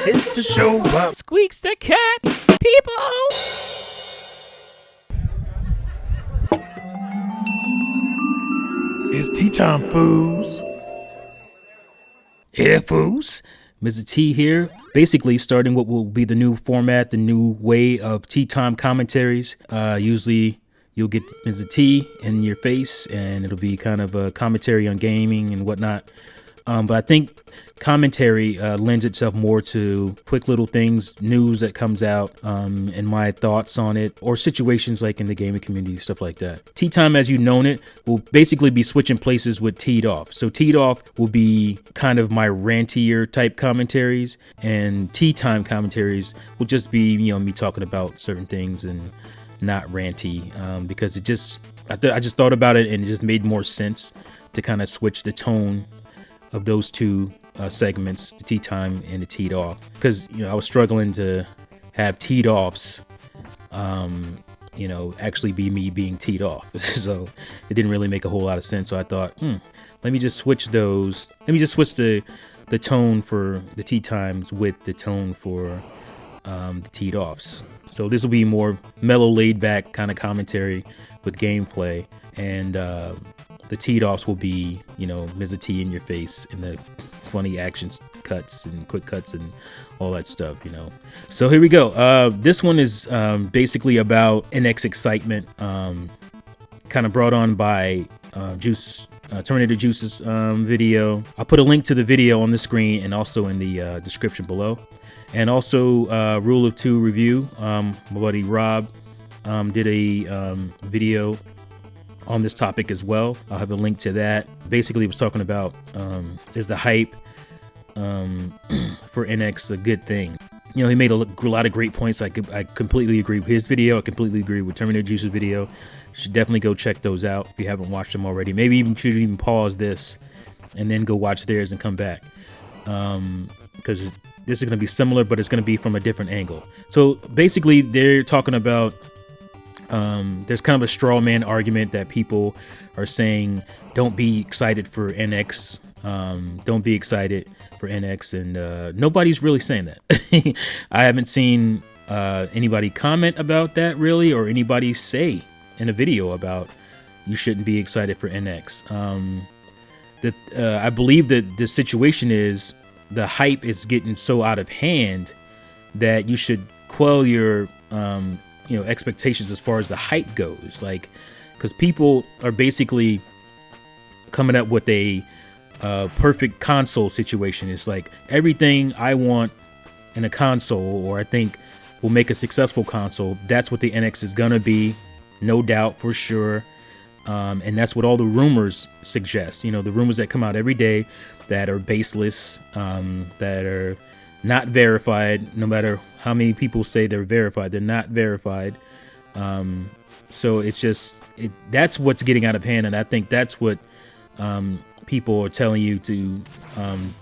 It's the show up. Squeaks the cat, people. It's tea time, FOOS. Hey there, FOOS. Mizzah Tee here. Basically, starting what will be the new format, the new way of tea time commentaries. Usually, you'll get Mizzah Tee in your face, and it'll be kind of a commentary on gaming and whatnot. But I think commentary lends itself more to quick little things, news that comes out, and my thoughts on it, or situations like in the gaming community, stuff like that. Tea Time, as you've known it, will basically be switching places with Teed Off. So Teed Off will be kind of my rantier type commentaries, and Tea Time commentaries will just be, me talking about certain things and not ranty, because I just thought about it and it just made more sense to kind of switch the tone of those two segments, the Tea Time and the Teed Off, because I was struggling to have Teed Offs actually be me being teed off. So it didn't really make a whole lot of sense. So I thought, let me just switch those. Let me just switch the tone for the Tea Times with the tone for the Teed Offs. So this will be more mellow, laid back kind of commentary with gameplay, and the Teed Offs will be, Mizzah Tee in your face and the funny action cuts and quick cuts and all that stuff, So here we go. This one is basically about NX excitement, kind of brought on by Terminator Juice's video. I'll put a link to the video on the screen and also in the description below. And also Rule of Two review. My buddy Rob did a video on this topic as well. I'll have a link to that. Basically, it was talking about is the hype for NX a good thing? He made a lot of great points. I completely agree with his video. I completely agree with Terminator Juice's video. You should definitely go check those out if you haven't watched them already. Maybe you should even pause this and then go watch theirs and come back, because this is going to be similar, but it's going to be from a different angle. So basically, they're talking about there's kind of a straw man argument that people are saying, don't be excited for NX. Don't be excited for NX. And nobody's really saying that. I haven't seen anybody comment about that really, or anybody say in a video about you shouldn't be excited for NX. I believe that the situation is the hype is getting so out of hand that you should quell your expectations as far as the hype goes, because people are basically coming up with a perfect console situation. It's like everything I want in a console, or I think will make a successful console, that's what the NX is gonna be, no doubt, for sure. And that's what all the rumors suggest. The rumors that come out every day that are baseless, that are not verified. No matter how many people say they're verified, they're not verified. So it's just that's what's getting out of hand, and I think that's what people are telling you to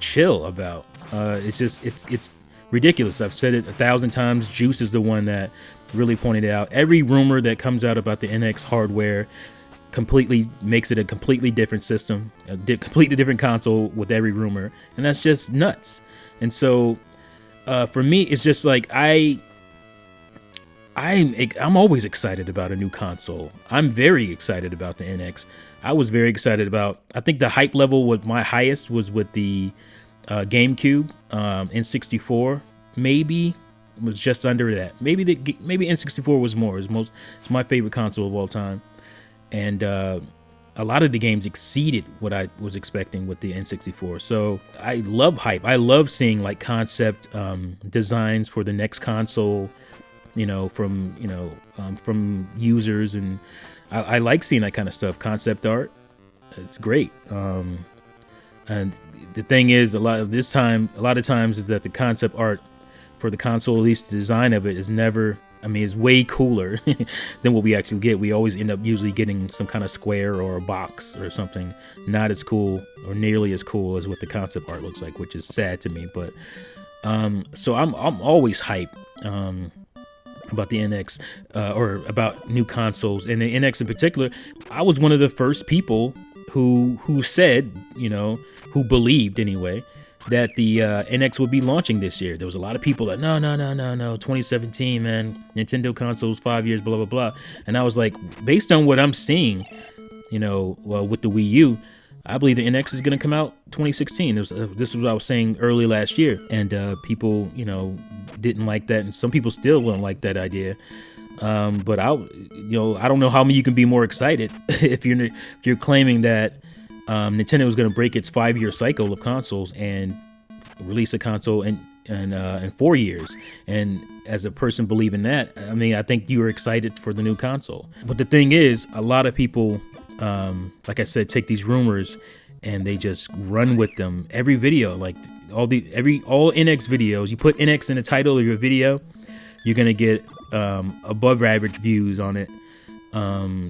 chill about. It's ridiculous. I've said it 1,000 times. Juice is the one that really pointed it out. Every rumor that comes out about the NX hardware completely makes it a completely different system, a completely different console with every rumor, and that's just nuts. And so for me, it's just like I'm always excited about a new console. I'm very excited about the NX. I was very excited about, I think the hype level was my highest was with the GameCube, N64, maybe was just under that. Maybe N64 was more. It's my favorite console of all time. And a lot of the games exceeded what I was expecting with the N64. So I love hype. I love seeing concept designs for the next console, from users, and I like seeing that kind of stuff. Concept art, it's great. And the thing is, a lot of times is that the concept art for the console, at least the design of it, is never. It's way cooler than what we actually get. We always end up usually getting some kind of square or a box or something not as cool or nearly as cool as what the concept art looks like, which is sad to me. But so I'm always hyped about the NX or about new consoles, and the NX in particular. I was one of the first people who said, who believed anyway, that the NX would be launching this year. There was a lot of people that no, 2017, man, Nintendo consoles 5 years, blah blah blah. And I was like, based on what I'm seeing, with the Wii U, I believe the NX is going to come out 2016. This is what I was saying early last year, and people, didn't like that, and some people still don't like that idea. But I don't know how many you can be more excited if you're claiming that Nintendo is going to break its 5-year cycle of consoles and release a console in 4 years. And as a person believing that, I mean, I think you are excited for the new console. But the thing is, a lot of people, like I said, take these rumors and they just run with them. Every video, like all NX videos, you put NX in the title of your video, you're gonna get above average views on it,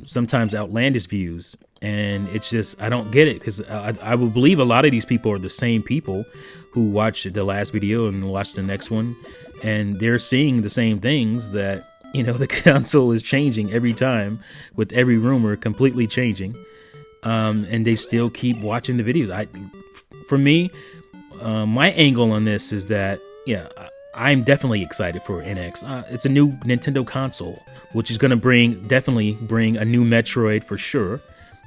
sometimes outlandish views. And it's just, I don't get it, because I would believe a lot of these people are the same people who watched the last video and watched the next one, and they're seeing the same things, that the console is changing every time, with every rumor completely changing, and they still keep watching the videos. For me, my angle on this is that, I'm definitely excited for NX. It's a new Nintendo console, which is going to definitely bring a new Metroid for sure,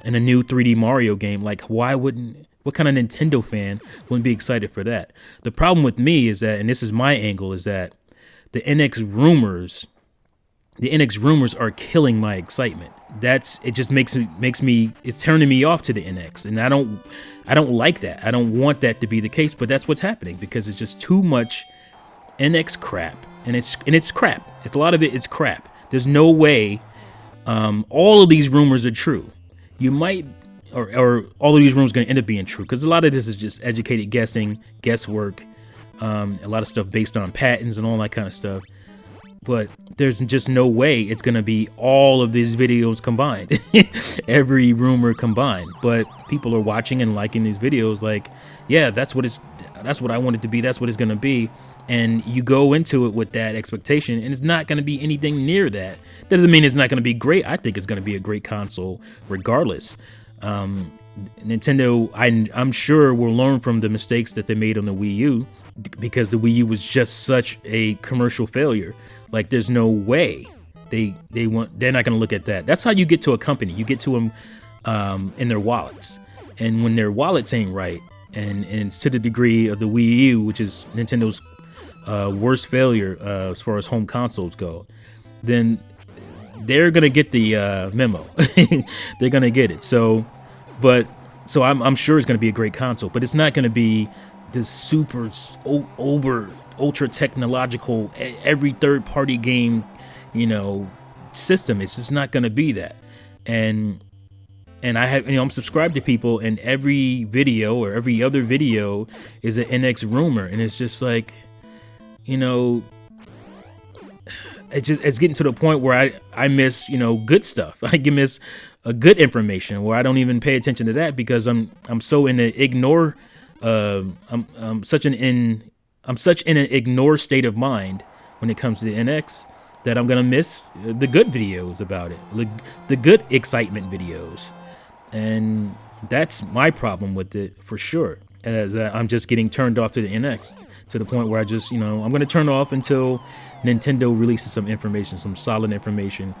and a new 3D Mario game. Like, what kind of Nintendo fan wouldn't be excited for that? The problem with me is that, and this is my angle, is that the NX rumors are killing my excitement. It just makes me, it's turning me off to the NX, and I don't like that. I don't want that to be the case, but that's what's happening, because it's just too much NX crap, and it's crap. It's a lot of it's crap. There's no way all of these rumors are true. You might, or all of these rumors are going to end up being true, because a lot of this is just educated guessing, guesswork, a lot of stuff based on patents and all that kind of stuff. But there's just no way it's going to be all of these videos combined, every rumor combined. But people are watching and liking these videos like, yeah, that's what I want it to be. That's what it's going to be. And you go into it with that expectation, and it's not going to be anything near that. Doesn't mean it's not going to be great. I think it's going to be a great console regardless. Nintendo, I'm sure, will learn from the mistakes that they made on the Wii U, because the Wii U was just such a commercial failure. Like, there's no way they're not going to look at that. That's how you get to a company. You get to them in their wallets, and when their wallets ain't right, and it's to the degree of the Wii U, which is Nintendo's worst failure as far as home consoles go, then they're gonna get the memo. They're gonna get it. So I'm sure it's gonna be a great console, but it's not gonna be this super ultra technological every third party game, system. It's just not gonna be that. And I have, I'm subscribed to people, and every video or every other video is an NX rumor, and it's just like, it's getting to the point where I miss, good stuff. I can miss a good information where I don't even pay attention to that, because I'm so in an ignore, I'm such in an ignore state of mind when it comes to the NX, that I'm gonna miss the good videos about it, the good excitement videos, and that's my problem with it for sure. As I'm just getting turned off to the NX, to the point where I just, I'm going to turn off until Nintendo releases some information, some solid information.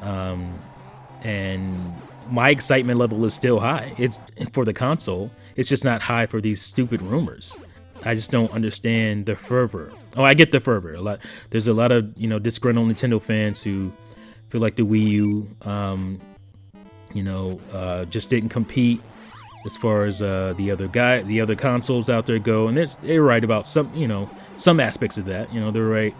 And my excitement level is still high. It's for the console. It's just not high for these stupid rumors. I just don't understand the fervor. Oh, I get the fervor. There's a lot of, disgruntled Nintendo fans who feel like the Wii U, just didn't compete as far as the other consoles out there go, and they're right about some aspects of that. They're right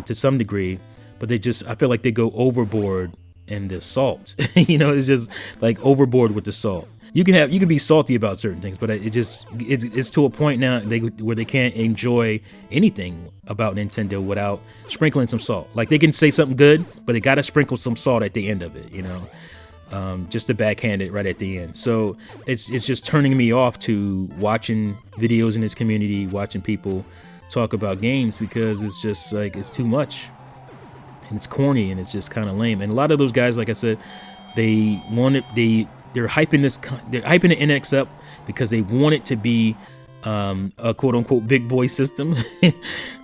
to some degree, but I feel like they go overboard in the salt. It's just like overboard with the salt. You can be salty about certain things, but it's to a point now where they can't enjoy anything about Nintendo without sprinkling some salt. Like, they can say something good, but they gotta sprinkle some salt at the end of it. Just to backhand it right at the end. So it's just turning me off to watching videos in this community, watching people talk about games, because it's just like, it's too much, and it's corny, and it's just kind of lame. And a lot of those guys, like I said, they're hyping the NX up because they want it to be a quote unquote big boy system.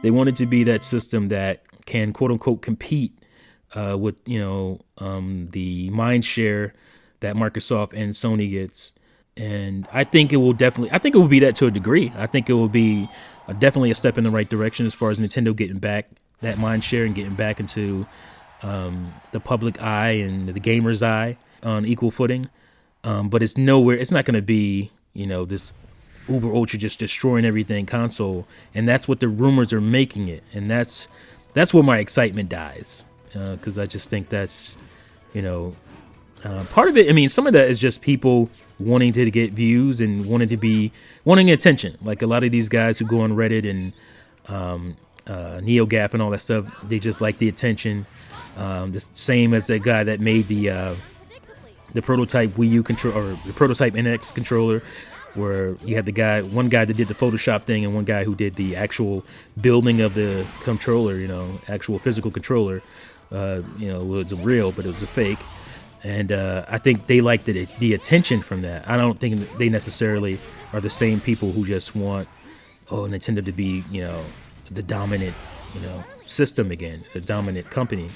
They wanted to be that system that can quote unquote compete with the mind share that Microsoft and Sony gets. And I think it will be that to a degree. I think it will be definitely a step in the right direction as far as Nintendo getting back that mind share and getting back into the public eye and the gamer's eye on equal footing. But it's not going to be, this uber ultra just destroying everything console. And that's what the rumors are making it. And that's where my excitement dies. Because I just think that's, part of it. I mean, some of that is just people wanting to get views and wanting attention. Like a lot of these guys who go on Reddit and NeoGAF and all that stuff, they just like the attention. The same as that guy that made the prototype Wii U control or the prototype NX controller, where you had one guy that did the Photoshop thing and one guy who did the actual building of the controller, actual physical controller. It was real, but it was a fake. And I think they like the attention from that. I don't think they necessarily are the same people who just want, Nintendo to be, the dominant, system again, the dominant company.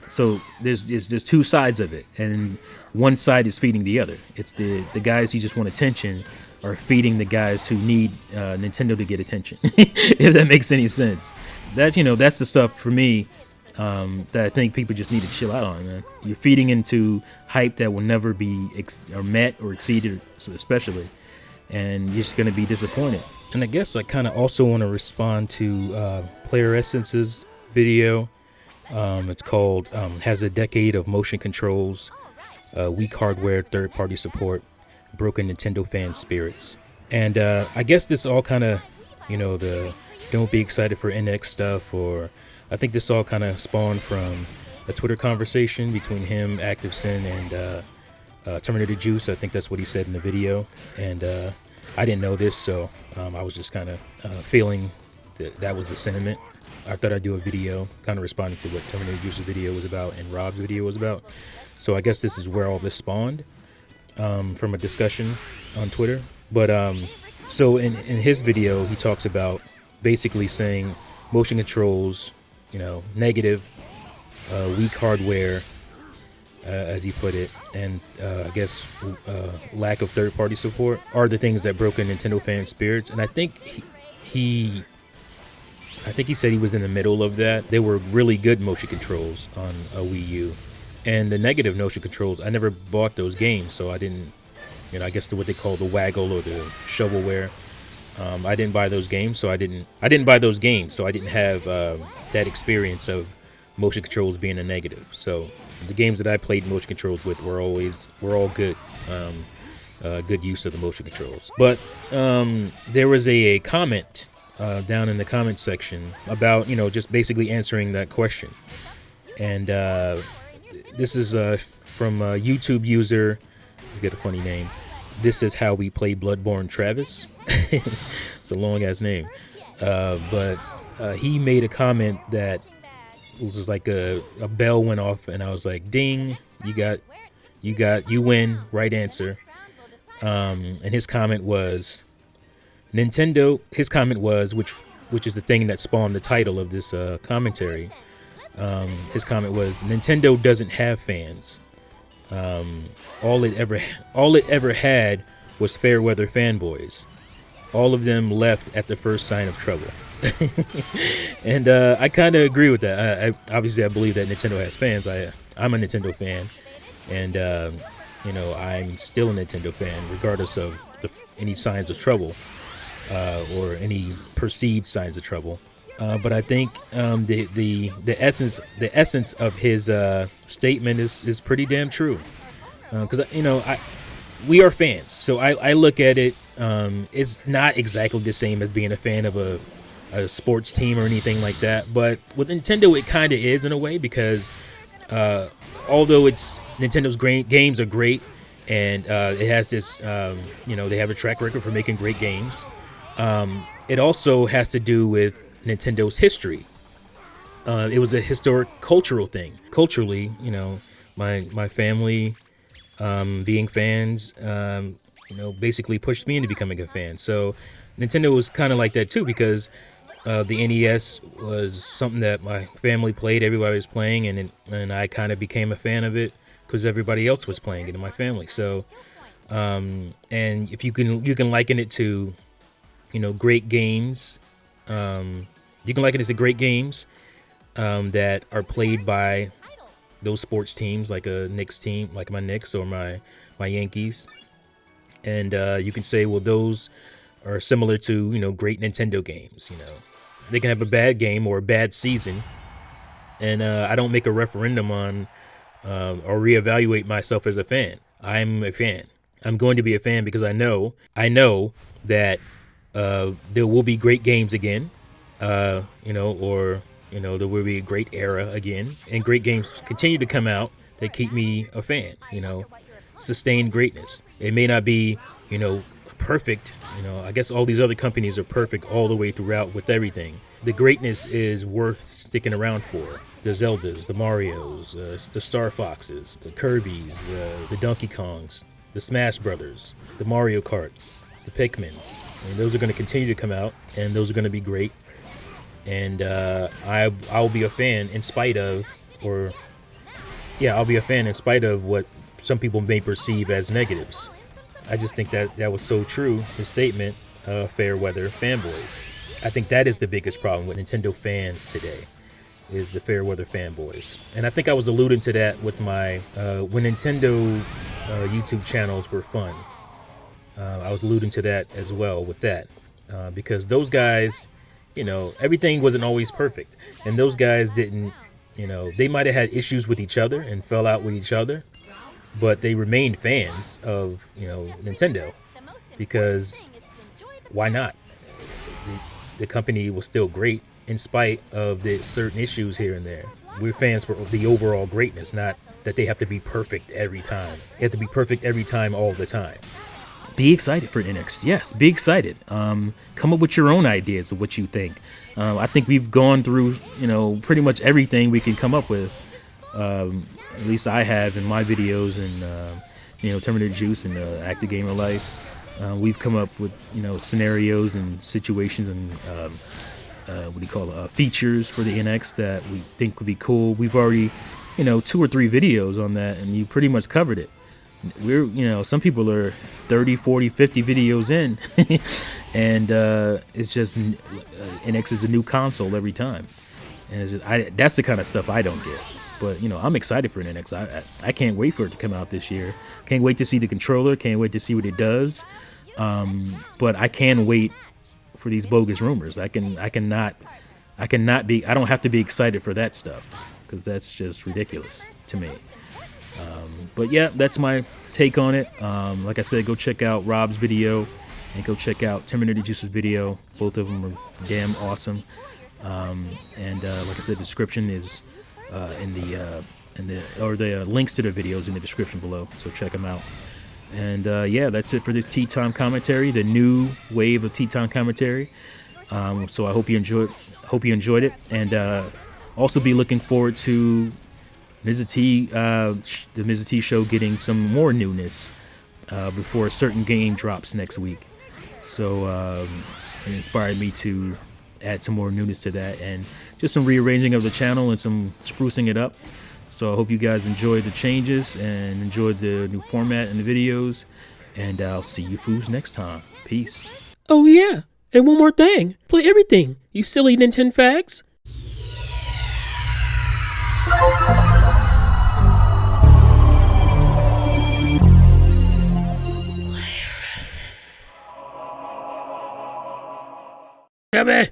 So there's two sides of it, and one side is feeding the other. It's the guys who just want attention are feeding the guys who need Nintendo to get attention. If that makes any sense. That's the stuff for me. That I think people just need to chill out on, man. You're feeding into hype that will never be met or exceeded, especially, and you're just going to be disappointed. And I guess I kind of also want to respond to Player Essence's video. It's called "Has a Decade of Motion Controls, Weak Hardware, Third-Party Support, Broken Nintendo Fan Spirits." And I guess this all kind of, the don't be excited for NX stuff, or I think this all kind of spawned from a Twitter conversation between him, ActiveSyn, and Terminator Juice. I think that's what he said in the video. And I didn't know this, so I was just kind of feeling that was the sentiment. I thought I'd do a video kind of responding to what Terminator Juice's video was about and Rob's video was about. So I guess this is where all this spawned from a discussion on Twitter. But so in his video, he talks about basically saying motion controls, negative, weak hardware, as he put it, and I guess lack of third-party support are the things that broke a Nintendo fan spirits. And I think he said he was in the middle of that. There were really good motion controls on a Wii U, and the negative motion controls, I never bought those games, so I didn't, I guess what they call the waggle or the shovelware. I didn't buy those games, so I didn't have that experience of motion controls being a negative. So the games that I played motion controls with were all good, good use of the motion controls. But there was a comment down in the comment section about just basically answering that question, and this is from a YouTube user. Let's get a funny name. This is how we play Bloodborne, Travis. It's a long ass name, but he made a comment that was just like a bell went off, and I was like, "Ding! You win! Right answer." And his comment was Nintendo. His comment was, which is the thing that spawned the title of this commentary. His comment was, Nintendo doesn't have fans. All it ever had was fair weather fanboys. All of them left at the first sign of trouble. And I kind of agree with that. I believe that Nintendo has fans. I'm a Nintendo fan, and I'm still a Nintendo fan, regardless of any signs of trouble or any perceived signs of trouble. But I think the essence of his statement is pretty damn true, because we are fans. So I look at it. It's not exactly the same as being a fan of a sports team or anything like that. But with Nintendo, it kind of is in a way, because although Nintendo's games are great, and it has this, they have a track record for making great games. It also has to do with Nintendo's history. It was a historic cultural thing. Culturally, my family being fans, basically pushed me into becoming a fan. So Nintendo was kind of like that too, because the NES was something that my family played, everybody was playing, and I kind of became a fan of it because everybody else was playing it in my family. So, and if you can liken it to, great games, you can liken it to great games that are played by those sports teams, like a Knicks team, like my Knicks or my Yankees. And you can say, well, those are similar to, great Nintendo games. They can have a bad game or a bad season. And I don't make a referendum on or reevaluate myself as a fan. I'm a fan. I'm going to be a fan because I know that there will be great games again, or there will be a great era again, and great games continue to come out that keep me a fan. Sustained greatness. It may not be, perfect. I guess all these other companies are perfect all the way throughout with everything. The greatness is worth sticking around for. The Zeldas, the Marios, the Star Foxes, the Kirbys, the Donkey Kongs, the Smash Brothers, the Mario Karts, the Pikmins. Those are going to continue to come out, and those are going to be great. And I'll be a fan in spite of, I'll be a fan in spite of what some people may perceive as negatives. I just think that was so true, the statement, fair weather fanboys. I think that is the biggest problem with Nintendo fans today, is the fair weather fanboys. And I think I was alluding to that with my, when Nintendo YouTube channels were fun. I was alluding to that as well with that, because those guys, everything wasn't always perfect. And those guys didn't, they might have had issues with each other and fell out with each other, but they remained fans of, Nintendo, because why not? The company was still great in spite of the certain issues here and there. We're fans for the overall greatness, not that they have to be perfect every time. They have to be perfect every time, all the time. Be excited for NX. Yes, be excited. Come up with your own ideas of what you think. I think we've gone through, pretty much everything we can come up with. At least I have in my videos and, Terminator Juice and Active Gamer Life. We've come up with, scenarios and situations and features for the NX that we think would be cool. We've already, 2 or 3 videos on that, and you pretty much covered it. We're, some people are 30, 40, 50 videos in, and it's just NX is a new console every time. And it's just, that's the kind of stuff I don't get. But, I'm excited for an NX. I can't wait for it to come out this year. Can't wait to see the controller. Can't wait to see what it does. But I can wait for these bogus rumors. I don't have to be excited for that stuff, because that's just ridiculous to me. But yeah, that's my take on it. Like I said, go check out Rob's video and go check out Terminator Juice's video. Both of them are damn awesome. And like I said, the description is the links to the videos in the description below, so check them out. And yeah, that's it for this Tea Time commentary, the new wave of Tea Time commentary. So I hope you enjoyed it, and also be looking forward to Mizzah Tee, the Mizzah Tee Show getting some more newness before a certain game drops next week. So it inspired me to add some more newness to that, and just some rearranging of the channel and some sprucing it up. So I hope you guys enjoyed the changes and enjoyed the new format and the videos, and I'll see you fools next time. Peace. Oh yeah, and one more thing. Play everything, you silly Nintendo fags. Come here.